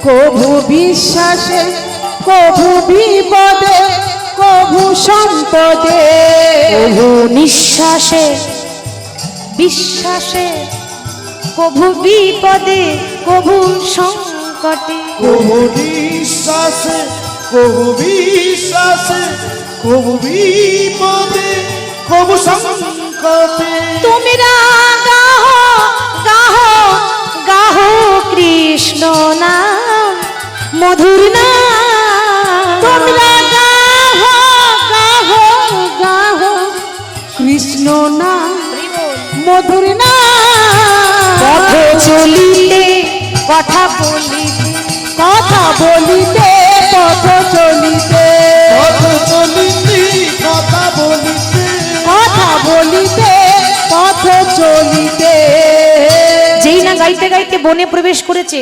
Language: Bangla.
কভু বিশ্বাসে কভু বিপদে কভু সম্পদে কভু নিঃশ্বাসে বিশ্বাসে কভু বিপদে কভু সংকটে কভু নিঃশ্বাসে কভু বিশ্বাসে কভু বিপদে কভু সংকটে তোমরা গাহো গাহো গাহো কৃষ্ণ নাম মধুর নাম তোমরা গাহো গাহো গাহো কৃষ্ণ নাম মধুর নাম পথ চলিতে কথা বলিতে কথা বলিতে পথ চলিতে পথ চলিতে কথা বলিতে কথা বলিতে পথ চলিতে যেই না গাইতে গাইতে বনে প্রবেশ করেছে